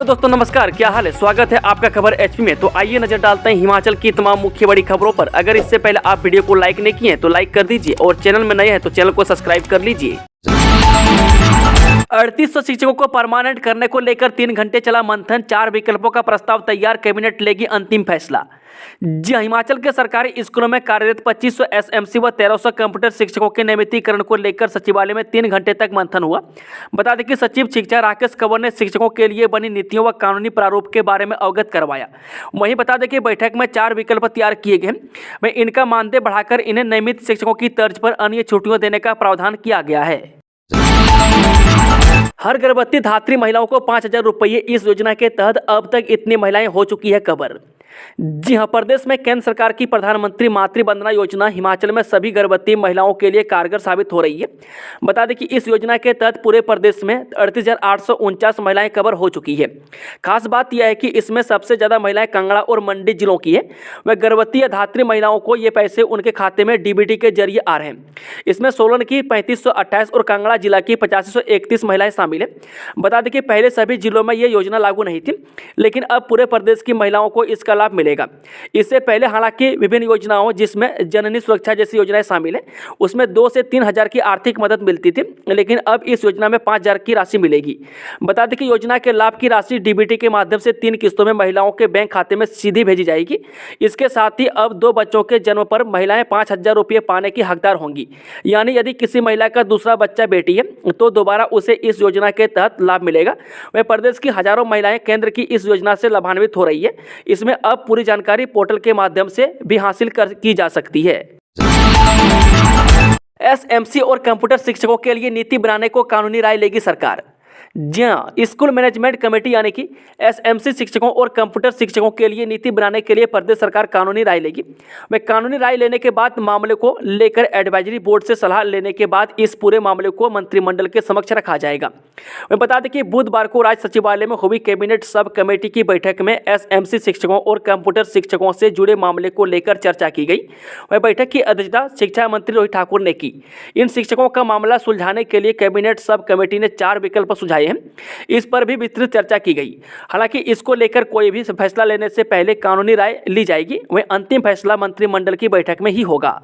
दोस्तों नमस्कार, क्या हाल है। स्वागत है आपका खबर एचपी में। तो आइए नजर डालते हैं हिमाचल की तमाम मुख्य बड़ी खबरों पर। अगर इससे पहले आप वीडियो को लाइक नहीं किए हैं तो लाइक कर दीजिए और चैनल में नए हैं तो चैनल को सब्सक्राइब कर लीजिए। 3800 शिक्षकों को परमानेंट करने को लेकर 3 घंटे चला मंथन। 4 विकल्पों का प्रस्ताव तैयार, कैबिनेट लेगी अंतिम फैसला। जी, हिमाचल के सरकारी स्कूलों में कार्यरत 2500 एसएमसी व 1300 कंप्यूटर शिक्षकों के नियमितीकरण को लेकर सचिवालय में 3 घंटे तक मंथन हुआ। बता दें कि सचिव शिक्षा राकेश कंवर ने शिक्षकों के लिए बनी नीतियों व कानूनी प्रारूप के बारे में अवगत करवाया। वहीं बता दें कि बैठक में 4 विकल्प तैयार किए गए हैं। इनका मानदेय बढ़ाकर इन्हें नियमित शिक्षकों की तर्ज पर अन्य छुट्टियां देने का प्रावधान किया गया है। हर गर्भवती धात्री महिलाओं को 5000 रुपये। इस योजना के तहत अब तक इतनी महिलाएं हो चुकी है कवर। जी हां, प्रदेश में केंद्र सरकार की प्रधानमंत्री मातृ वंदना योजना हिमाचल में सभी गर्भवती महिलाओं के लिए कारगर साबित हो रही है। बता दें कि इस योजना के तहत पूरे प्रदेश में 38,849 महिलाएं कवर हो चुकी है। खास बात यह है कि इसमें सबसे ज़्यादा महिलाएं कांगड़ा और मंडी जिलों की है। वह गर्भवती या धात्री महिलाओं को ये पैसे उनके खाते में डीबीटी के जरिए आ रहे हैं। इसमें सोलन की 3528 और कांगड़ा जिला की 8531 महिलाएं शामिल है। बता दें कि पहले सभी जिलों में ये योजना लागू नहीं थी, लेकिन अब पूरे प्रदेश की महिलाओं को इसका लाभ मिलेगा। इससे पहले हालांकि विभिन्न योजनाओं जिसमें जननी सुरक्षा जैसी योजनाएं शामिल है, उसमें 2 से 3 हज़ार की आर्थिक मदद मिलती थी, लेकिन अब इस योजना में 5,000 की राशि मिलेगी। बता दें कि योजना के लाभ की राशि डीबीटी के माध्यम से 3 किस्तों में महिलाओं के बैंक खाते में सीधी भेजी जाएगी। इसके साथ ही अब 2 बच्चों के जन्म पर महिलाएं 5,000 रुपये पाने की हकदार होंगी। यानी यदि किसी महिला का दूसरा बच्चा बेटी है तो दोबारा उसे इस योजना के तहत लाभ मिलेगा। वह प्रदेश की हजारों महिलाएं केंद्र की इस योजना से लाभान्वित हो रही है। इसमें अब पूरी जानकारी पोर्टल के माध्यम से भी हासिल की जा सकती है। एसएमसी और कंप्यूटर शिक्षकों के लिए नीति बनाने को कानूनी राय लेगी सरकार। जी हाँ, स्कूल मैनेजमेंट कमेटी यानी कि एसएमसी शिक्षकों और कंप्यूटर शिक्षकों के लिए नीति बनाने के लिए प्रदेश सरकार कानूनी राय लेगी। वह कानूनी राय लेने के बाद मामले को लेकर एडवाइजरी बोर्ड से सलाह लेने के बाद इस पूरे मामले को मंत्रिमंडल के समक्ष रखा जाएगा। मैं बता दें कि बुधवार को राज्य सचिवालय में हुई कैबिनेट सब कमेटी की बैठक में एसएमसी शिक्षकों और कंप्यूटर शिक्षकों से जुड़े मामले को लेकर चर्चा की गई। वह बैठक की अध्यक्षता शिक्षा मंत्री रोहित ठाकुर ने की। इन शिक्षकों का मामला सुलझाने के लिए कैबिनेट सब कमेटी ने 4 विकल्प सुझाए हैं। इस पर भी विस्तृत चर्चा की गई। हालांकि इसको लेकर कोई भी फैसला लेने से पहले कानूनी राय ली जाएगी। वह अंतिम फैसला मंत्रिमंडल की बैठक में ही होगा।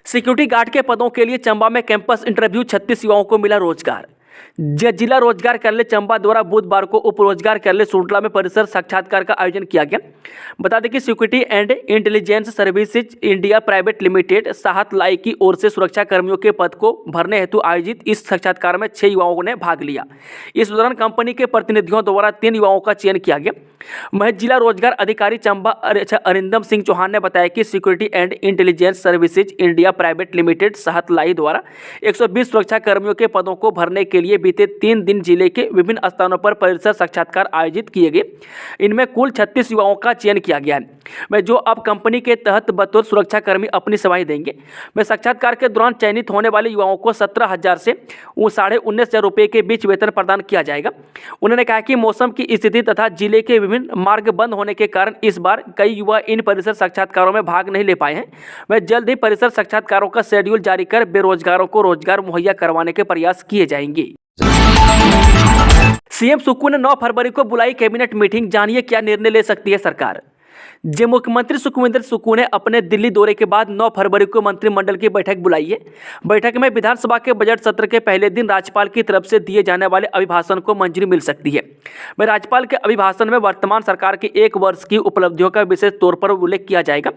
सिक्योरिटी गार्ड के पदों के लिए चंबा में कैंपस इंटरव्यू, 36 युवाओं को मिला रोजगार। जिला रोजगार कार्यालय चंबा द्वारा बुधवार को उप रोजगार कार्यालय सुंडला में परिसर साक्षात्कार का आयोजन किया गया। बता दें कि security and intelligence services India private limited Sahat Lai की ओर से सुरक्षा कर्मियों के पद को भरने हेतु आयोजित इस साक्षात्कार में 6 युवाओं ने भाग लिया। इस दौरान कंपनी के प्रतिनिधियों द्वारा 3 युवाओं का चयन किया गया। वह जिला रोजगार अधिकारी चंबा अरिंदम सिंह चौहान ने बताया कि security and intelligence services India private limited Sahat Lai द्वारा 120 सुरक्षा कर्मियों के पदों को भरने के लिए बीते 3 दिन जिले के विभिन्न स्थानों पर परिसर साक्षात्कार आयोजित किए गए। इनमें कुल 36 युवाओं का चयन किया गया है, वे जो अब कंपनी के तहत बतौर सुरक्षा कर्मी अपनी सेवाएं देंगे। वे साक्षात्कार के दौरान चयनित होने वाले युवाओं को 17,000 से 19,500 रुपये के बीच वेतन प्रदान किया जाएगा। उन्होंने कहा कि मौसम की स्थिति तथा जिले के विभिन्न मार्ग बंद होने के कारण इस बार कई युवा इन परिसर साक्षात्कारों में भाग नहीं ले पाए हैं। वे जल्द ही परिसर साक्षात्कारों का शेड्यूल जारी कर बेरोजगारों को रोजगार मुहैया करवाने के प्रयास किए जाएंगे। सीएम सुक्खू ने 9 फरवरी को बुलाई कैबिनेट मीटिंग, जानिए क्या निर्णय ले सकती है सरकार। जे मुख्यमंत्री सुखविंदर सुक्खू ने अपने दिल्ली दौरे के बाद 9 फरवरी को मंत्रिमंडल की बैठक बुलाई है। बैठक में विधानसभा के बजट सत्र के पहले दिन राज्यपाल की तरफ से दिए जाने वाले अभिभाषण को मंजूरी मिल सकती है। वह राज्यपाल के अभिभाषण में वर्तमान सरकार की 1 वर्ष की उपलब्धियों का विशेष तौर पर उल्लेख किया जाएगा।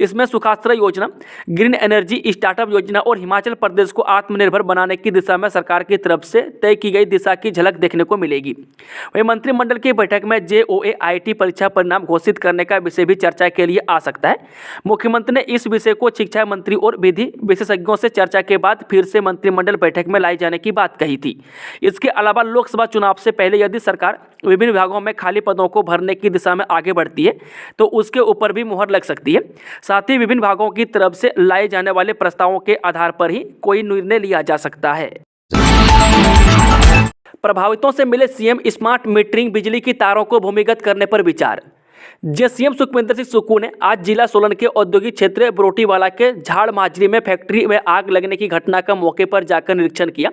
इसमें सुखाश्रय योजना, ग्रीन एनर्जी स्टार्टअप योजना और हिमाचल प्रदेश को आत्मनिर्भर बनाने की दिशा में सरकार की तरफ से तय की गई दिशा की झलक देखने को मिलेगी। वही मंत्रिमंडल की बैठक में JOA IIT परीक्षा परिणाम घोषित करने का विषय भी चर्चा के लिए आ सकता है। मुख्यमंत्री ने इस विषय को शिक्षा मंत्री और विधि विशेषज्ञों से चर्चा के बाद फिर से मंत्रिमंडल बैठक में लाए जाने की बात कही थी। इसके अलावा लोकसभा चुनाव से पहले यदि सरकार विभिन्न विभागों में खाली पदों को भरने की दिशा में आगे बढ़ती है तो उसके ऊपर भी मुहर लग सकती है। साथ ही विभिन्न विभागों की तरफ से लाए जाने वाले प्रस्तावों के आधार पर ही कोई निर्णय लिया जा सकता है। प्रभावितों से मिले सीएम, स्मार्ट मीटरिंग, बिजली की तारों को भूमिगत करने पर विचार। सीएम सुखविंदर सिंह सुक्खू ने आज जिला सोलन के औद्योगिक क्षेत्र बरोटीवाला के झाड़ माजरी में फैक्ट्री में आग लगने की घटना का मौके पर जाकर निरीक्षण किया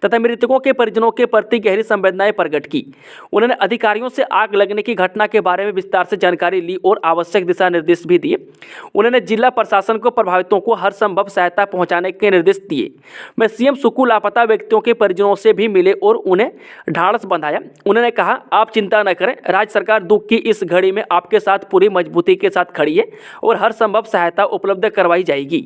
तथा मृतकों के परिजनों के प्रति गहरी संवेदनाएं प्रकट की। उन्होंने अधिकारियों से आग लगने की घटना के बारे में विस्तार से जानकारी ली और आवश्यक दिशा निर्देश भी दिए। उन्होंने जिला प्रशासन को प्रभावितों को हर संभव सहायता पहुंचाने के निर्देश दिए। मैं सीएम सुक्खू लापता व्यक्तियों के परिजनों से भी मिले और उन्हें ढाढ़स बंधाया। उन्होंने कहा, आप चिंता न करें, राज्य सरकार दुख की इस घड़ी में आपके साथ पूरी मजबूती के साथ खड़ी है और हर संभव सहायता उपलब्ध करवाई जाएगी।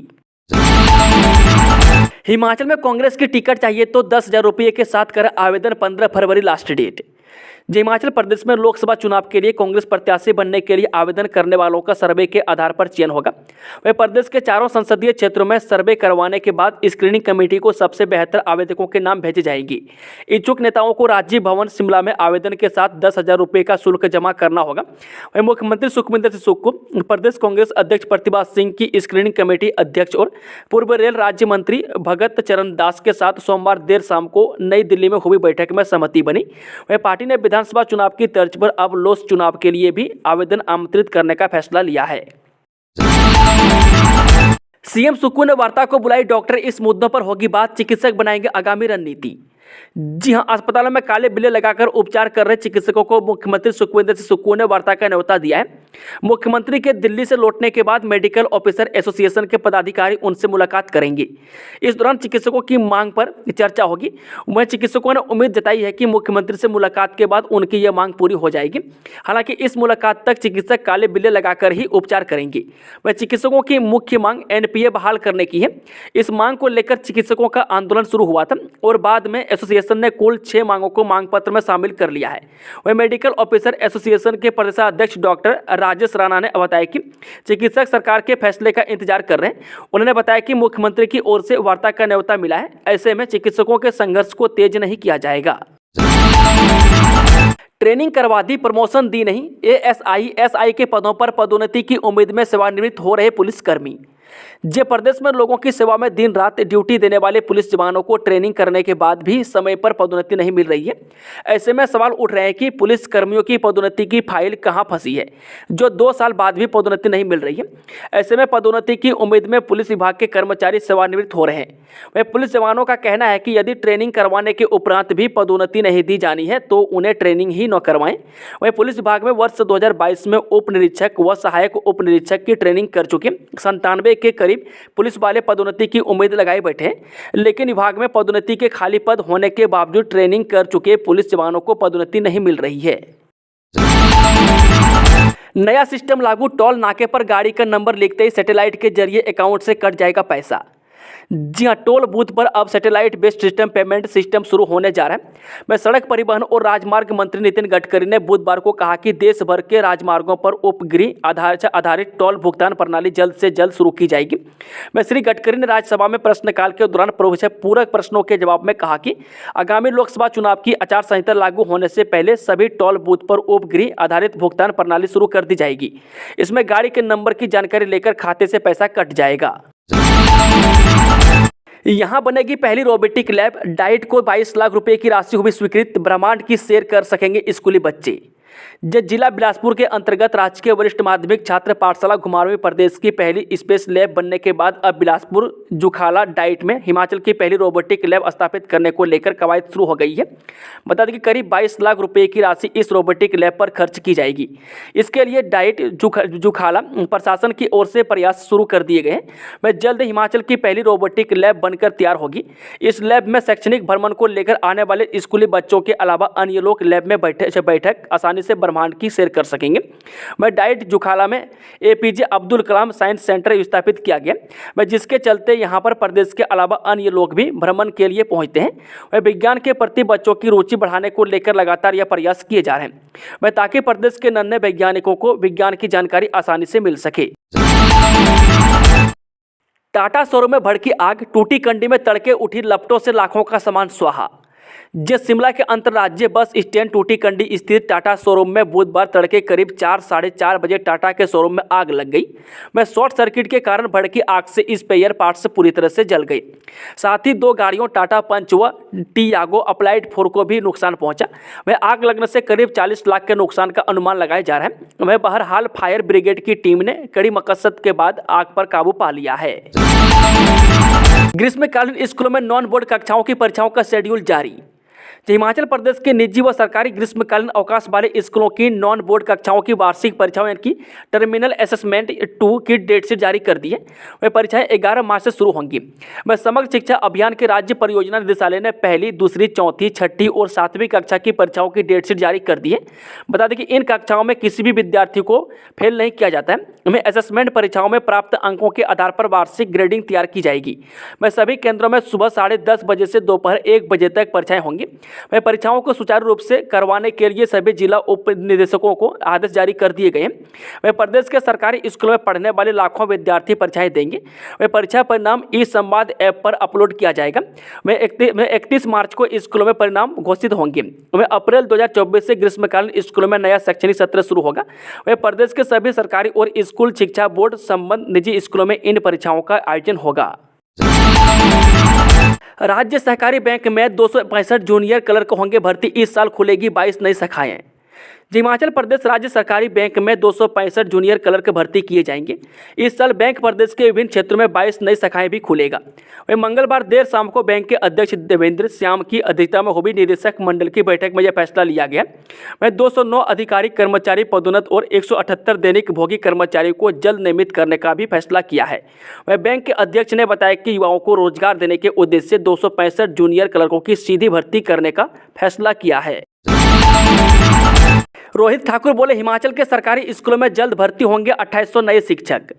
हिमाचल में कांग्रेस की टिकट चाहिए तो 10,000 रुपये के साथ कर आवेदन, 15 फरवरी लास्ट डेट। हिमाचल प्रदेश में लोकसभा चुनाव के लिए कांग्रेस प्रत्याशी बनने के लिए आवेदन करने वालों का सर्वे के आधार पर चयन होगा। वह प्रदेश के चारों संसदीय क्षेत्रों में सर्वे करवाने के बाद स्क्रीनिंग कमेटी को सबसे बेहतर आवेदकों के नाम भेजे जाएंगे। इच्छुक नेताओं को राजीव भवन शिमला में आवेदन के साथ 10,000 रुपये का शुल्क जमा करना होगा। वह मुख्यमंत्री सुखविंदर सिंह सुक्खू, प्रदेश कांग्रेस अध्यक्ष प्रतिभा सिंह की स्क्रीनिंग कमेटी अध्यक्ष और पूर्व रेल राज्य मंत्री भगत चरण दास के साथ सोमवार देर शाम को नई दिल्ली में हुई बैठक में सहमति बनी। वह पार्टी ने विधानसभा चुनाव की तर्ज पर अब लोकसभा चुनाव के लिए भी आवेदन आमंत्रित करने का फैसला लिया है। सीएम सुक्खू ने वार्ता को बुलाई डॉक्टर, इस मुद्दों पर होगी बात, चिकित्सक बनाएंगे आगामी रणनीति। जी हां, अस्पतालों में काले बिल्ले लगाकर उपचार कर रहे चिकित्सकों को मुख्यमंत्री सुखविंदर सिंह सुक्खू ने वार्ता का न्योता दिया है। मुख्यमंत्री के दिल्ली से लौटने के बाद मेडिकल ऑफिसर एसोसिएशन के पदाधिकारी उनसे मुलाकात करेंगे। इस दौरान चिकित्सकों की मांग पर चर्चा होगी। वहीं चिकित्सकों ने उम्मीद जताई है कि मुख्यमंत्री से मुलाकात के बाद उनकी यह मांग पूरी हो जाएगी। हालांकि इस मुलाकात तक चिकित्सक काले बिल्ले लगाकर ही उपचार करेंगे। वह चिकित्सकों की मुख्य मांग एनपीए बहाल करने की है। इस मांग को लेकर चिकित्सकों का आंदोलन शुरू हुआ था और बाद में एसोसिएशन ने कुल 6 मांगों को मांग पत्र में शामिल कर लिया है। वह मेडिकल ऑफिसर एसोसिएशन के प्रदेशाध्यक्ष डॉक्टर राजेश राणा ने बताया कि चिकित्सक सरकार के फैसले का इंतजार कर रहे हैं। उन्होंने बताया कि मुख्यमंत्री की ओर से वार्ता का न्योता मिला है, ऐसे में चिकित्सकों के संघर्ष को तेज नहीं किया जाएगा। ट्रेनिंग करवा दी, प्रमोशन दी नहीं, एएसआई एसआई के पदों पर पदोन्नति की उम्मीद में सेवानिवृत्त हो रहे पुलिसकर्मी। प्रदेश में लोगों की सेवा में दिन रात ड्यूटी देने वाले पुलिस जवानों को ट्रेनिंग करने के बाद भी समय पर पदोन्नति नहीं मिल रही है। ऐसे में सवाल उठ रहे हैं कि पुलिस कर्मियों की पदोन्नति की फाइल कहां फंसी है, जो 2 साल बाद भी पदोन्नति नहीं मिल रही है। ऐसे में पदोन्नति की उम्मीद में पुलिस विभाग के कर्मचारी सेवानिवृत्त हो रहे हैं। वह पुलिस जवानों का कहना है कि यदि ट्रेनिंग करवाने के उपरांत भी पदोन्नति नहीं दी जानी है तो उन्हें ट्रेनिंग ही न करवाएं। वह पुलिस विभाग में वर्ष 2022 में उप निरीक्षक व सहायक उप निरीक्षक की ट्रेनिंग कर चुके 97 के करीब पुलिस वाले पदोन्नति की उम्मीद लगाए बैठे हैं, लेकिन विभाग में पदोन्नति के खाली पद होने के बावजूद ट्रेनिंग कर चुके पुलिस जवानों को पदोन्नति नहीं मिल रही है। नया सिस्टम लागू, टोल नाके पर गाड़ी का नंबर लिखते ही सैटेलाइट के जरिए अकाउंट से कट जाएगा पैसा। जी हां, टोल बूथ पर अब satellite based system payment system शुरू होने जा रहा है। मैं सड़क परिवहन और राजमार्ग मंत्री नितिन गडकरी ने बुधवार को कहा कि देश भर के राजमार्गों पर उपग्रह आधारित टोल भुगतान प्रणाली जल्द से जल्द शुरू की जाएगी। मैं श्री गडकरी ने राज्यसभा में प्रश्नकाल के दौरान पूरक प्रश्नों के जवाब में कहा कि आगामी लोकसभा चुनाव की आचार संहिता लागू होने से पहले सभी टोल बूथ पर उपग्रह आधारित भुगतान प्रणाली शुरू कर दी जाएगी। इसमें गाड़ी के नंबर की जानकारी लेकर खाते से पैसा कट जाएगा। यहां बनेगी पहली रोबोटिक लैब, डाइट को 22 लाख रुपए की राशि हुई स्वीकृत, ब्रह्मांड की सैर कर सकेंगे स्कूली बच्चे। जिला बिलासपुर के अंतर्गत राजकीय वरिष्ठ माध्यमिक छात्र पाठशाला घुमारवीं में प्रदेश की पहली स्पेस लैब बनने के बाद अब बिलासपुर जुखाला डाइट में हिमाचल की पहली रोबोटिक लैब स्थापित करने को लेकर कवायद शुरू हो गई है। बता दें कि करीब 22 लाख रुपए की राशि इस रोबोटिक लैब पर खर्च की जाएगी। इसके लिए डाइट जुखाला प्रशासन की ओर से प्रयास शुरू कर दिए गए हैं। वह जल्द हिमाचल की पहली रोबोटिक लैब बनकर तैयार होगी। इस लैब में शैक्षणिक भ्रमण को लेकर आने वाले स्कूली बच्चों के अलावा अन्य लोग लैब में बैठक आसानी से ब्रह्मांड की सैर कर सकेंगे। वह डाइट जुखाला में APJ Abdul Kalam science centre स्थापित किया गया, वह जिसके चलते यहां पर प्रदेश के अलावा अन्य लोग भी भ्रमण के लिए पहुंचते हैं। वह विज्ञान के प्रति बच्चों की रुचि बढ़ाने को लेकर लगातार यह प्रयास किए जा रहे हैं, वह ताकि प्रदेश के नन्हे वैज्ञानिकों को विज्ञान की जानकारी आसानी से मिल सके। टाटा शोरूम में भड़की आग, टूटी कंडी में तड़के उठी लपटों से लाखों का सामान स्वाहा। जे शिमला के अंतर्राज्यीय बस स्टैंड टूटीकंडी स्थित टाटा शोरूम में बुधवार तड़के करीब 4-4:30 बजे टाटा के शोरूम में आग लग गई। वह शॉर्ट सर्किट के कारण भड़की आग से स्पेयर पार्ट्स पूरी तरह से जल गई। साथ ही 2 गाड़ियों टाटा पंच व टियागो अप्लाइड 4 को भी नुकसान पहुंचा। वह आग लगने से करीब 40 लाख के नुकसान का अनुमान लगाया जा रहा है। वह बहरहाल फायर ब्रिगेड की टीम ने कड़ी मकसद के बाद आग पर काबू पा लिया है। ग्रीष्मकालीन स्कूलों में नॉन बोर्ड कक्षाओं की परीक्षाओं का शेड्यूल जारी। हिमाचल प्रदेश के निजी व सरकारी ग्रीष्मकालीन अवकाश वाले स्कूलों की नॉन बोर्ड कक्षाओं की वार्षिक परीक्षाओं यानी कि टर्मिनल असेसमेंट 2 की डेट शीट जारी कर दी है। वह परीक्षाएं 11 मार्च से शुरू होंगी। वह समग्र शिक्षा अभियान के राज्य परियोजना निदेशालय ने पहली, दूसरी, चौथी, छठी और 7वीं कक्षा की परीक्षाओं की डेट शीट जारी कर दी है। बता दें कि इन कक्षाओं में किसी भी विद्यार्थी को फेल नहीं किया जाता है। वह असेसमेंट परीक्षाओं में प्राप्त अंकों के आधार पर वार्षिक ग्रेडिंग तैयार की जाएगी। वह सभी केंद्रों में सुबह 10:30 बजे से दोपहर 1 बजे तक परीक्षाएं होंगी। वह परीक्षाओं को सुचारू रूप से करवाने के लिए सभी जिला उप निदेशकों को आदेश जारी कर दिए गए हैं। वह प्रदेश के सरकारी स्कूलों में पढ़ने वाले लाखों विद्यार्थी परीक्षाएं देंगे। वह परीक्षा परिणाम ई संवाद ऐप पर अपलोड किया जाएगा। वह 31 मार्च को स्कूलों में परिणाम घोषित होंगे। वह अप्रैल 2024 से ग्रीष्मकालीन स्कूलों में नया शैक्षणिक सत्र शुरू होगा। वह प्रदेश के सभी सरकारी और स्कूल शिक्षा बोर्ड संबंध निजी स्कूलों में इन परीक्षाओं का आयोजन होगा। राज्य सहकारी बैंक में 265 जूनियर क्लर्क होंगे भर्ती। इस साल खुलेगी 22 नई शाखाएं। हिमाचल प्रदेश राज्य सरकारी बैंक में 265 जूनियर क्लर्क भर्ती किए जाएंगे। इस साल बैंक प्रदेश के विभिन्न क्षेत्रों में 22 नई शाखाएं भी खुलेगा। वहीं मंगलवार देर शाम को बैंक के अध्यक्ष देवेंद्र श्याम की अध्यक्षता में हुई निदेशक मंडल की बैठक में यह फैसला लिया गया। वहीं 209 अधिकारी कर्मचारी पदोन्नत और 178 दैनिक भोगी कर्मचारियों को जल्द नियमित करने का भी फैसला किया है। वह बैंक के अध्यक्ष ने बताया कि युवाओं को रोजगार देने के उद्देश्य से 265 जूनियर क्लर्कों की सीधी भर्ती करने का फैसला किया है। रोहित ठाकुर बोले, हिमाचल के सरकारी स्कूलों में जल्द भर्ती होंगे 2800 नए शिक्षक।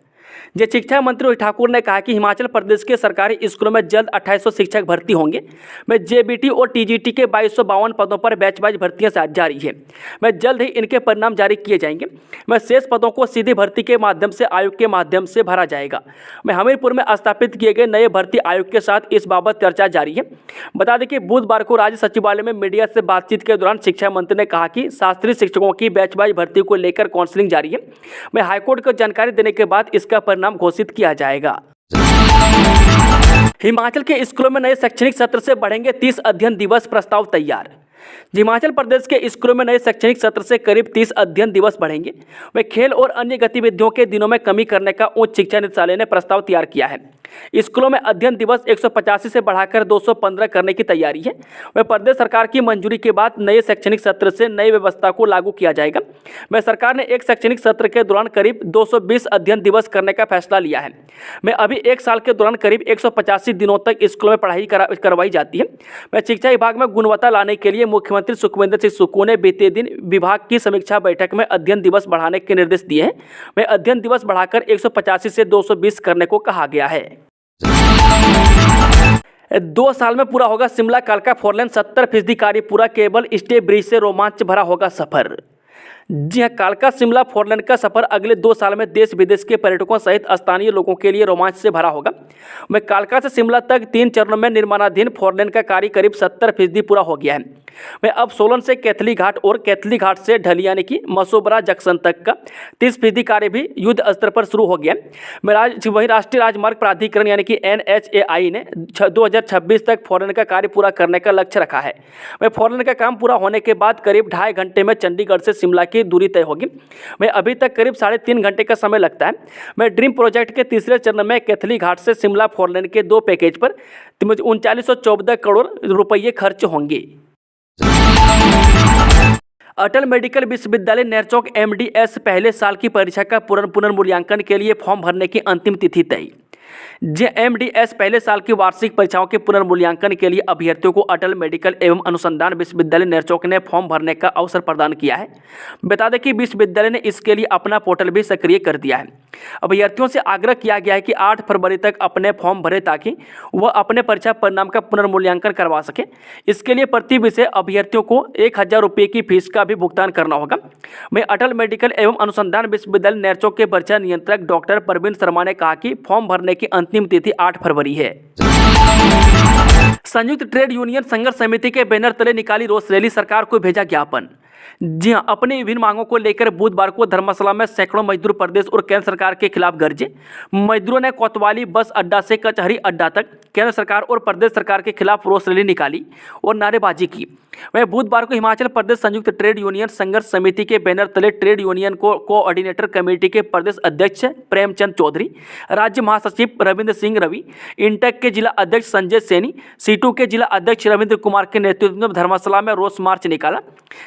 शिक्षा मंत्री रोहित ठाकुर ने कहा कि हिमाचल प्रदेश के सरकारी स्कूलों में जल्द 2800 शिक्षक भर्ती होंगे। मैं जेबीटी और टीजीटी के 2252 पदों पर बैच वाइज भर्तियां जारी है। मैं जल्द ही इनके परिणाम जारी किए जाएंगे। मैं शेष पदों को सीधी भर्ती के माध्यम से आयोग के माध्यम से भरा जाएगा। मैं हमीरपुर में स्थापित किए गए नए भर्ती आयोग के साथ इस बाबत चर्चा जारी है। बता दें कि बुधवार को राज्य सचिवालय में मीडिया से बातचीत के दौरान शिक्षा मंत्री ने कहा कि शास्त्रीय शिक्षकों की बैच वाइज भर्ती को लेकर काउंसलिंग जारी है। मैं हाईकोर्ट को जानकारी देने के बाद इसका परिणाम घोषित किया जाएगा। हिमाचल के स्कूलों में नए शैक्षणिक सत्र से बढ़ेंगे 30 अध्ययन दिवस, प्रस्ताव तैयार। हिमाचल प्रदेश के स्कूलों में नए शैक्षणिक सत्र से करीब 30 अध्ययन दिवस बढ़ेंगे। वे खेल और अन्य गतिविधियों के दिनों में कमी करने का उच्च शिक्षा निदेशालय ने प्रस्ताव तैयार किया है। स्कूलों में अध्ययन दिवस 185 से बढ़ाकर 215 करने की तैयारी है। वह प्रदेश सरकार की मंजूरी के बाद नए शैक्षणिक सत्र से नई व्यवस्था को लागू किया जाएगा। वह सरकार ने एक शैक्षणिक सत्र के दौरान करीब 220 अध्ययन दिवस करने का फैसला लिया है। मैं अभी एक साल के दौरान करीब 185 दिनों तक स्कूलों में पढ़ाई करवाई जाती है। वह शिक्षा विभाग में गुणवत्ता लाने के लिए मुख्यमंत्री सुखविंदर सिंह सुक्खू ने बीते दिन विभाग की समीक्षा बैठक में अध्ययन दिवस बढ़ाने के निर्देश दिए हैं। वह अध्ययन दिवस बढ़ाकर 185 से 220 करने को कहा गया है। 2 साल में पूरा होगा शिमला कालका फोरलेन, 70% कार्य पूरा। केबल स्टे ब्रिज से रोमांच भरा होगा सफर। जी हां, कालका शिमला फोरलेन का सफर अगले 2 साल में देश विदेश के पर्यटकों सहित स्थानीय लोगों के लिए रोमांच से भरा होगा। वह कालका से शिमला तक 3 चरणों में निर्माणाधीन फोरलेन का कार्य करीब 70% पूरा हो गया है। वह अब सोलन से कैथली घाट और कैथली घाट से ढली यानी कि मसोबरा जंक्शन तक का 30% कार्य भी युद्ध स्तर पर शुरू हो गया। वहीं राष्ट्रीय राजमार्ग प्राधिकरण यानी कि NHAI ने 2026 तक फोरलेन का कार्य पूरा करने का लक्ष्य रखा है। वह फोरलेन का काम पूरा होने के बाद करीब 2.5 घंटे में चंडीगढ़ से शिमला की दूरी तय होगी। वह अभी तक करीब 3.5 घंटे का समय लगता है। वह ड्रीम प्रोजेक्ट के तीसरे चरण में कैथली घाट से शिमला फोरलेन के 2 पैकेज पर 3914 करोड़ रुपये खर्च होंगे। अटल मेडिकल विश्वविद्यालय नेरचौक MDS पहले साल की परीक्षा का पुनर्मूल्यांकन के लिए फॉर्म भरने की अंतिम तिथि तय। MDS पहले साल की वार्षिक परीक्षाओं के पुनर्मूल्यांकन के लिए अभ्यर्थियों को अटल मेडिकल एवं अनुसंधान विश्वविद्यालय नेरचौक ने फॉर्म भरने का अवसर प्रदान किया है। बता दें कि विश्वविद्यालय ने इसके लिए अपना पोर्टल भी सक्रिय कर दिया है। अभ्यर्थियों से आग्रह किया गया है कि 8 फरवरी तक अपने फॉर्म भरें ताकि वह अपने परीक्षा परिणाम का पुनर्मूल्यांकन करवा सके। इसके लिए प्रति विषय अभ्यर्थियों को 1000 रुपये की फीस का भी भुगतान करना होगा। वहीं अटल मेडिकल एवं अनुसंधान विश्वविद्यालय नेरचौक के परीक्षा नियंत्रक डॉक्टर प्रवीण शर्मा ने कहा कि फॉर्म भरने की अंतिम तिथि 8 फरवरी है। संयुक्त ट्रेड यूनियन संघर्ष समिति के बैनर तले निकाली रोष रैली, सरकार को भेजा ज्ञापन। जी हां, अपनी विभिन्न मांगों को लेकर बुधवार को धर्मशाला में सैकड़ों मजदूर प्रदेश और केंद्र सरकार के खिलाफ गरजे। मजदूरों ने कोतवाली बस अड्डा से कचहरी अड्डा तक केंद्र सरकार और प्रदेश सरकार के खिलाफ रोष रैली निकाली और नारेबाजी की। वह बुधवार को हिमाचल प्रदेश संयुक्त ट्रेड यूनियन संघर्ष समिति के बैनर तले ट्रेड यूनियन कोऑर्डिनेटर कमेटी के प्रदेश अध्यक्ष प्रेमचंद चौधरी, राज्य महासचिव रविंद्र सिंह रवि, इंटेक के जिला अध्यक्ष संजय सैनी, सीटू के जिला अध्यक्ष रविंद्र कुमार के नेतृत्व में धर्मशाला में रोष मार्च निकाला।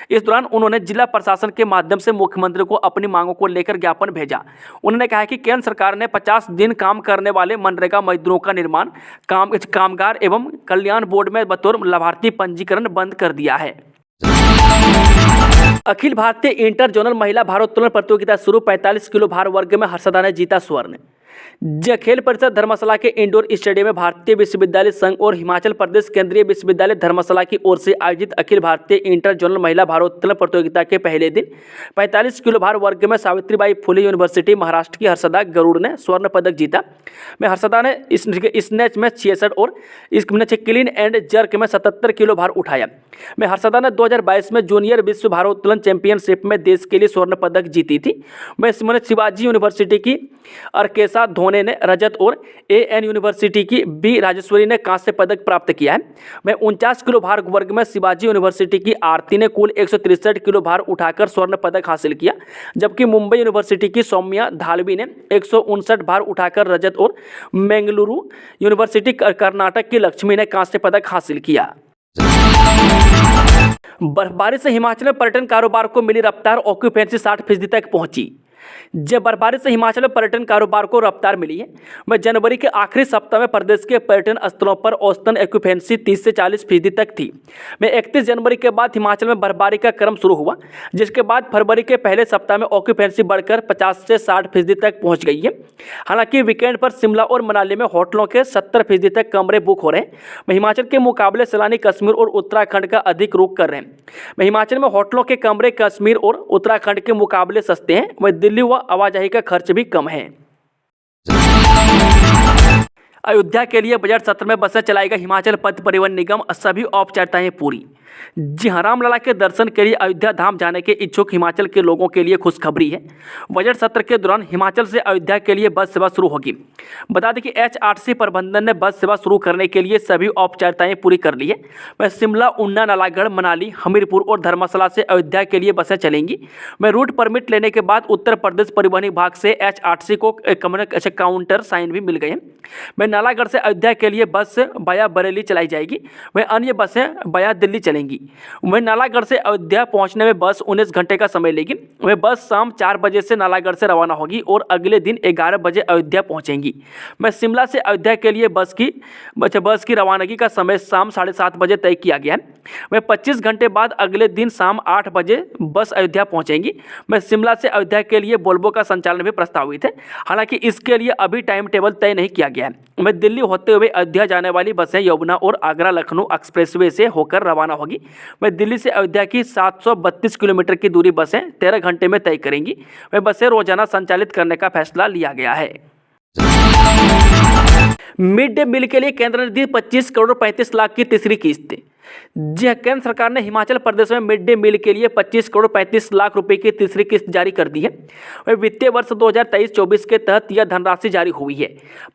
इस दौरान उन्होंने जिला प्रशासन के माध्यम से मुख्यमंत्री को अपनी मांगों को लेकर ज्ञापन भेजा। उन्होंने कहा कि केंद्र सरकार ने 50 दिन काम करने वाले मनरेगा मजदूरों का निर्माण कामगार एवं कल्याण बोर्ड में बतौर लाभार्थी पंजीकरण बंद कर दिया है। अखिल भारतीय इंटर जोनल महिला भारोत्तोलन प्रतियोगिता शुरू, 45 किलो भार वर्ग में हर्षदा ने जीता स्वर्ण। खेल परिषद धर्मशाला के इंडोर स्टेडियम में भारतीय विश्वविद्यालय संघ और हिमाचल प्रदेश केंद्रीय विश्वविद्यालय धर्मशाला की ओर से आयोजित अखिल भारतीय इंटर जोनल महिला भारोत्तोलन प्रतियोगिता के पहले दिन 45 किलो भार वर्ग में सावित्रीबाई फुले यूनिवर्सिटी महाराष्ट्र की हर्षदा गरुड़ ने स्वर्ण पदक जीता। में हर्षदा ने स्नैच में 66 और क्लीन एंड जर्क में 77 किलो भार उठाया। में हर्षदा ने 2022 में जूनियर विश्व भारोत्तोलन चैंपियनशिप में देश के लिए स्वर्ण पदक जीती थी। में शिवाजी यूनिवर्सिटी की अर्केशा धोने ने रजत और एएन यूनिवर्सिटी की बी राजेश्वरी ने कांस्य पदक प्राप्त किया है। में 49 किलो भार वर्ग में शिवाजी यूनिवर्सिटी की आरती ने कुल 163 किलो भार उठाकर स्वर्ण पदक हासिल किया, जबकि मुंबई यूनिवर्सिटी की सौम्या धालवी ने 159 भार उठाकर रजत और बेंगलुरु यूनिवर्सिटी कर्नाटक की लक्ष्मी ने कांस्य पदक हासिल किया। बर्फबारी से हिमाचल में पर्यटन कारोबार को मिली रफ्तार, ऑक्यूपेंसी 60% तक पहुंची। जब बर्फबारी से हिमाचल में पर्यटन कारोबार को रफ्तार मिली है, वह जनवरी के आखिरी सप्ताह में प्रदेश के पर्यटन स्थलों पर औसतन ऑक्यूपेंसी 30 से 40% तक थी। में 31 जनवरी के बाद हिमाचल में बर्फबारी का क्रम शुरू हुआ, जिसके बाद फरवरी के पहले सप्ताह में ऑक्यूपेंसी बढ़कर 50 से 60% तक पहुंच गई है। हालांकि वीकेंड पर शिमला और मनाली में होटलों के 70% तक कमरे बुक हो रहे हैं। वह हिमाचल के मुकाबले सैलानी कश्मीर और उत्तराखंड का अधिक रुख कर रहे हैं। वह हिमाचल में होटलों के कमरे कश्मीर और उत्तराखंड के मुकाबले सस्ते हैं। वह दिल्ली व आवाजाही का खर्च भी कम है। अयोध्या के लिए बजट सत्र में बसें चलाएगा हिमाचल पथ परिवहन निगम, सभी औपचारिकताएं पूरी। जी हां, रामलला के दर्शन के लिए अयोध्या धाम जाने के इच्छुक हिमाचल के लोगों के लिए खुशखबरी है। बजट सत्र के दौरान हिमाचल से अयोध्या के लिए बस सेवा शुरू होगी। बता दें कि एचआरटीसी प्रबंधन ने बस सेवा शुरू करने के लिए सभी औपचारिकताएं पूरी कर ली है। वह शिमला, ऊना, नालागढ़, मनाली, हमीरपुर और धर्मशाला से अयोध्या के लिए बसें चलेंगी। वह रूट परमिट लेने के बाद उत्तर प्रदेश परिवहन विभाग से एचआरटीसी को काउंटर साइन भी मिल गए हैं। वह नालागढ़ से अयोध्या के लिए बस बाया बरेली चलाई जाएगी। वह अन्य बसें बाया दिल्ली चलेंगी। वह नालागढ़ से अयोध्या पहुंचने में बस 19 घंटे का समय लेगी। वह बस शाम 4 बजे से नालागढ़ से रवाना होगी और अगले दिन 11 बजे अयोध्या पहुंचेंगी। मैं शिमला से अयोध्या के लिए बस की रवानगी का समय शाम 7:30 बजे तय किया गया है। वह 25 घंटे बाद अगले दिन शाम 8 बजे बस अयोध्या पहुंचेंगी। मैं शिमला से अयोध्या के लिए वोल्वो का संचालन भी प्रस्तावित है। हालांकि इसके लिए अभी टाइम टेबल तय नहीं किया गया है। मैं दिल्ली होते हुए अयोध्या जाने वाली बसें यमुना और आगरा लखनऊ एक्सप्रेसवे से होकर रवाना होगी। वह दिल्ली से अयोध्या की 732 किलोमीटर की दूरी बसें 13 घंटे में तय करेंगी। वह बसें रोजाना संचालित करने का फैसला लिया गया है। मिड डे मील के लिए केंद्र ने दी 25 करोड़ 35 लाख की तीसरी किस्त। जी, केंद्र सरकार ने हिमाचल प्रदेश में मिड डे मील के लिए 25 करोड़ 35 लाख रुपए की तीसरी किस्त जारी कर दी है। वह वित्तीय वर्ष 2023-24 के तहत यह धनराशि जारी हुई है।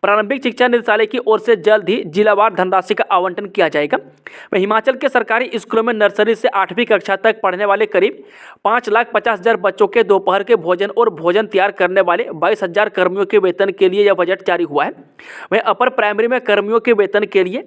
प्रारंभिक शिक्षा निदेशालय की ओर से जल्द ही जिलावार धनराशि का आवंटन किया जाएगा। वह हिमाचल के सरकारी स्कूलों में नर्सरी से 8वीं कक्षा तक पढ़ने वाले करीब 5,50,000 बच्चों के दोपहर के भोजन और भोजन तैयार करने वाले 22,000 कर्मियों के वेतन के लिए यह बजट जारी हुआ है। वह अपर प्राइमरी में कर्मियों के वेतन के लिए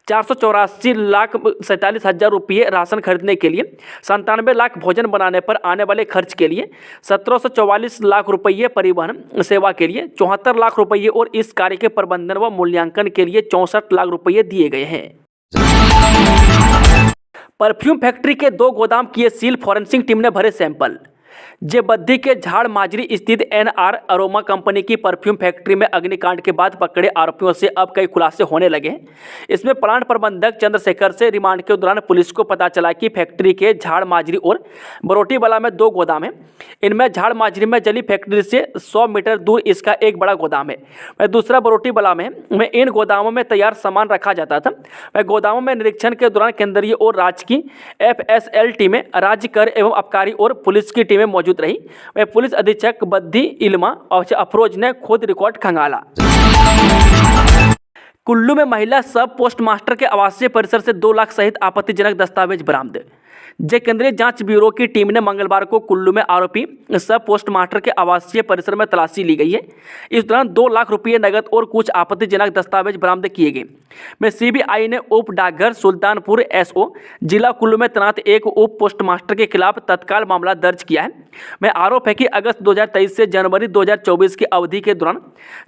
484,47,000 रुपये, राशन खरीदने के लिए 97 लाख, भोजन बनाने पर आने वाले खर्च के लिए 1744 लाख रुपये, परिवहन सेवा के लिए 74 लाख रुपये और इस कार्य के प्रबंधन व मूल्यांकन के लिए 64 लाख रुपये दिए गए हैं। परफ्यूम फैक्ट्री के 2 गोदाम किए सील, फॉरेंसिक टीम ने भरे सैंपल। जे बद्दी के झाड़ माजरी स्थित एनआर अरोमा कंपनी की परफ्यूम फैक्ट्री में अग्निकांड के बाद पकड़े आरोपियों से अब कई खुलासे होने लगे हैं। इसमें प्लांट प्रबंधक चंद्रशेखर से रिमांड के दौरान पुलिस को पता चला कि फैक्ट्री के झाड़ माजरी और बरोटीवाला में 2 गोदाम हैं। इनमें झाड़ माजरी में जली फैक्ट्री से 100 मीटर दूर इसका एक बड़ा गोदाम है, वह दूसरा बरोटीवाला में इन गोदामों में तैयार सामान रखा जाता था। वह गोदामों में निरीक्षण के दौरान केंद्रीय और राज्य की FSL टीमें, राज्य कर एवं आबकारी और पुलिस की टीमें मौजूद रही। वह पुलिस अधीक्षक बद्दी इल्मा अफरोज ने खुद रिकॉर्ड खंगाला। कुल्लू में महिला सब पोस्ट मास्टर के आवासीय परिसर से 2 लाख सहित आपत्तिजनक दस्तावेज बरामद। केंद्रीय जांच ब्यूरो की टीम ने मंगलवार को कुल्लू में आरोपी सब पोस्ट मास्टर के आवासीय परिसर में तलाशी ली गई है। इस दौरान 2 लाख रुपये नकद और कुछ आपत्तिजनक दस्तावेज बरामद किए गए। में CBI ने उप डाकघर सुल्तानपुर SO जिला कुल्लू में तैनात एक उप पोस्ट मास्टर के खिलाफ तत्काल मामला दर्ज किया है। में आरोप है कि अगस्त 2023 से जनवरी 2024 की अवधि के दौरान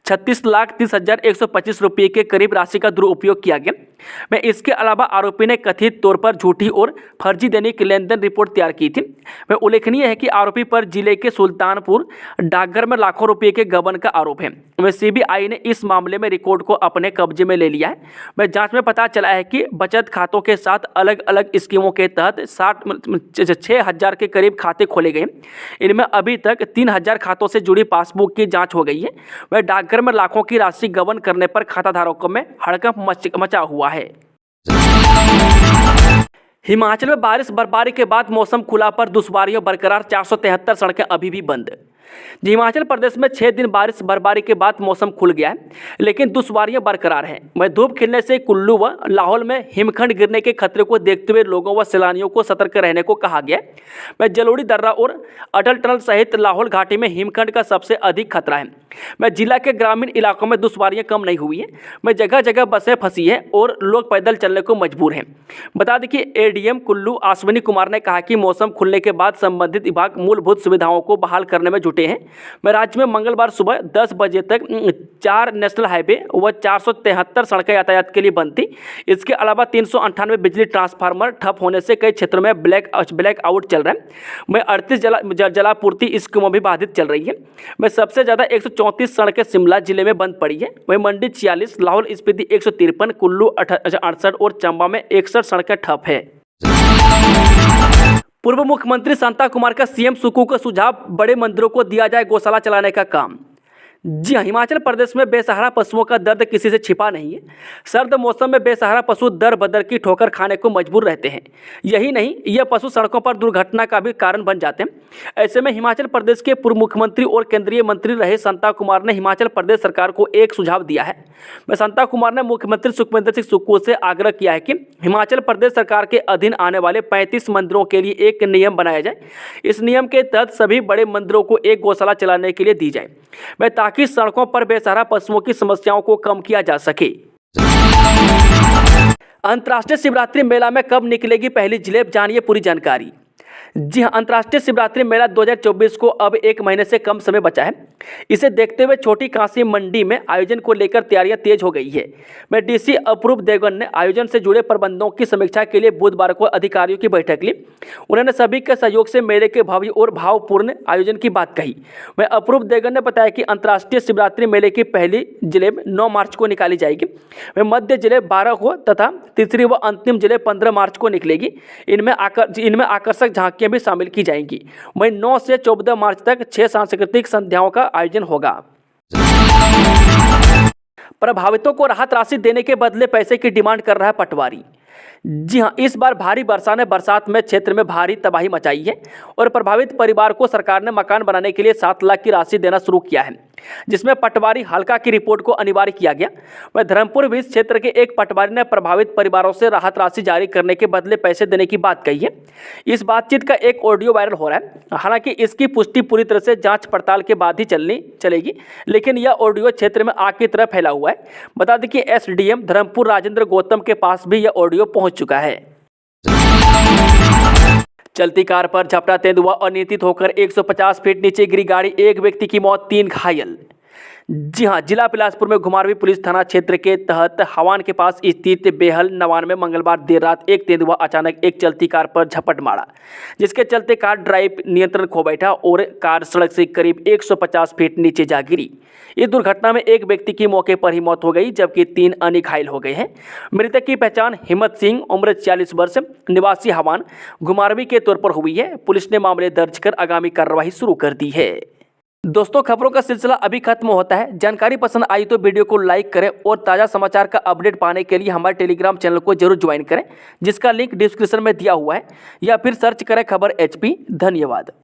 36,30,125 रुपये के करीब राशि का दुरुपयोग किया गया। में इसके अलावा आरोपी ने कथित तौर पर झूठी और फर्जी दैनिक लेन देन रिपोर्ट तैयार की थी। में उल्लेखनीय है कि आरोपी पर जिले के सुल्तानपुर डाकघर में लाखों रुपये के गबन का आरोप है। में CBI ने इस मामले में रिकॉर्ड को अपने कब्जे में ले लिया है। में जांच में पता चला है कि बचत खातों के साथ अलग अलग स्कीमों के तहत 6,000 के करीब खाते खोले गए। इनमें अभी तक 3,000 खातों से जुड़ी पासबुक की जांच हो गई है। वह डाकघर में लाखों की राशि गबन करने पर खाताधारकों में हड़कंप मचा हुआ है। हिमाचल में बारिश बर्फबारी के बाद मौसम खुला पर दुश्वारियां बरकरार, 473 सड़कें अभी भी बंद। हिमाचल प्रदेश में 6 दिन बारिश बर्फबारी के बाद मौसम खुल गया है, लेकिन दुश्वारियां बरकरार हैं। वह धूप खिलने से कुल्लू व लाहौल में हिमखंड गिरने के खतरे को देखते हुए लोगों व सैलानियों को सतर्क रहने को कहा गया है। वह जलोड़ी दर्रा और अटल टनल सहित लाहौल घाटी में हिमखंड का सबसे अधिक खतरा है। वह जिला के ग्रामीण इलाकों में दुश्वारियां कम नहीं हुई हैं। वह जगह जगह बसें फंसी हैं और लोग पैदल चलने को मजबूर हैं। बता दें कि ADM कुल्लू अश्विनी कुमार ने कहा कि मौसम खुलने के बाद संबंधित विभाग मूलभूत सुविधाओं को बहाल करने में जुटे हैं। वह राज्य में मंगलवार सुबह 10 बजे तक 4 नेशनल हाईवे व 473 सड़कें यातायात के लिए बंद थी। इसके अलावा 398 बिजली ट्रांसफार्मर ठप होने से कई क्षेत्रों में ब्लैक आउट चल रहा है। वह 38 जलापूर्ति स्कीमों भी बाधित चल रही है। वह सबसे ज़्यादा 134 सड़कें शिमला जिले में बंद पड़ी है। वहीं मंडी 46, लाहौल स्पीति 153, कुल्लू 68 और चंबा में 61 सड़कें ठप है। पूर्व मुख्यमंत्री शांता कुमार का CM सुक्खू का सुझाव, बड़े मंदिरों को दिया जाए गौशाला चलाने का काम। जी हाँ, हिमाचल प्रदेश में बेसहारा पशुओं का दर्द किसी से छिपा नहीं है। सर्द मौसम में बेसहारा पशु दर बदर की ठोकर खाने को मजबूर रहते हैं। यही नहीं, यह पशु सड़कों पर दुर्घटना का भी कारण बन जाते हैं। ऐसे में हिमाचल प्रदेश के पूर्व मुख्यमंत्री और केंद्रीय मंत्री रहे शांता कुमार ने हिमाचल प्रदेश सरकार को एक सुझाव दिया है। शांता कुमार ने मुख्यमंत्री सुखविंदर सिंह सुक्खू से आग्रह किया है कि हिमाचल प्रदेश सरकार के अधीन आने वाले 35 मंदिरों के लिए एक नियम बनाया जाए। इस नियम के तहत सभी बड़े मंदिरों को एक गौशाला चलाने के लिए दी जाए, ताकि सड़कों पर बेसहारा पशुओं की समस्याओं को कम किया जा सके। अंतर्राष्ट्रीय शिवरात्रि मेला में कब निकलेगी पहली जिलेब, जानिए पूरी जानकारी। जी हाँ, अंतर्राष्ट्रीय शिवरात्रि मेला 2024 को अब 1 महीने से कम समय बचा है। इसे देखते हुए छोटी कांसी मंडी में आयोजन को लेकर तैयारियां तेज हो गई है। DC अपूर्व देवगन ने आयोजन से जुड़े प्रबंधों की समीक्षा के लिए बुधवार को अधिकारियों की बैठक ली। उन्होंने सभी के सहयोग से मेले के भव्य और भावपूर्ण आयोजन की बात कही। वह अपूर्व देवगन ने बताया कि अंतर्राष्ट्रीय शिवरात्रि मेले की पहली जिलेब 9 मार्च को निकाली जाएगी। वह मध्य जिलेब 12 को तथा तीसरी व अंतिम जिलेब 15 मार्च को निकलेगी। इनमें आकर्षक झांकियां भी शामिल की जाएंगी। वहीं 9 से 14 मार्च तक 6 सांस्कृतिक संध्याओं का आयोजन होगा। प्रभावितों को राहत राशि देने के बदले पैसे की डिमांड कर रहा है पटवारी। जी हां, इस बार भारी वर्षा ने बरसात में क्षेत्र में भारी तबाही मचाई है और प्रभावित परिवार को सरकार ने मकान बनाने के लिए 7 लाख की राशि देना शुरू किया है, जिसमें पटवारी हल्का की रिपोर्ट को अनिवार्य किया गया। वह धर्मपुर बीच क्षेत्र के एक पटवारी ने प्रभावित परिवारों से राहत राशि जारी करने के बदले पैसे देने की बात कही है। इस बातचीत का एक ऑडियो वायरल हो रहा है। हालांकि इसकी पुष्टि पूरी तरह से जांच पड़ताल के बाद ही चलेगी, लेकिन यह ऑडियो क्षेत्र में आग की तरह फैला हुआ है। बता दें कि SDM धर्मपुर राजेंद्र गौतम के पास भी यह ऑडियो पहुंच चुका है। चलती कार पर झपटा तेंदुआ, अनियंत्रित होकर 150 फीट नीचे गिरी गाड़ी, एक व्यक्ति की मौत, 3 घायल। जी हां, जिला बिलासपुर में घुमारवीं पुलिस थाना क्षेत्र के तहत हवान के पास स्थित बेहल नवान में मंगलवार देर रात एक तेंदुआ अचानक एक चलती कार पर झपट मारा, जिसके चलते कार ड्राइव नियंत्रण खो बैठा और कार सड़क से करीब 150 फीट नीचे जा गिरी। इस दुर्घटना में एक व्यक्ति की मौके पर ही मौत हो गई, जबकि 3 अन्य घायल हो गए हैं। मृतक की पहचान हिम्मत सिंह उम्र 40 वर्ष निवासी हवान घुमारवीं के तौर पर हुई है। पुलिस ने मामले दर्ज कर आगामी कार्रवाई शुरू कर दी है। दोस्तों, खबरों का सिलसिला अभी खत्म होता है। जानकारी पसंद आई तो वीडियो को लाइक करें और ताज़ा समाचार का अपडेट पाने के लिए हमारे टेलीग्राम चैनल को जरूर ज्वाइन करें, जिसका लिंक डिस्क्रिप्शन में दिया हुआ है, या फिर सर्च करें खबर HP। धन्यवाद।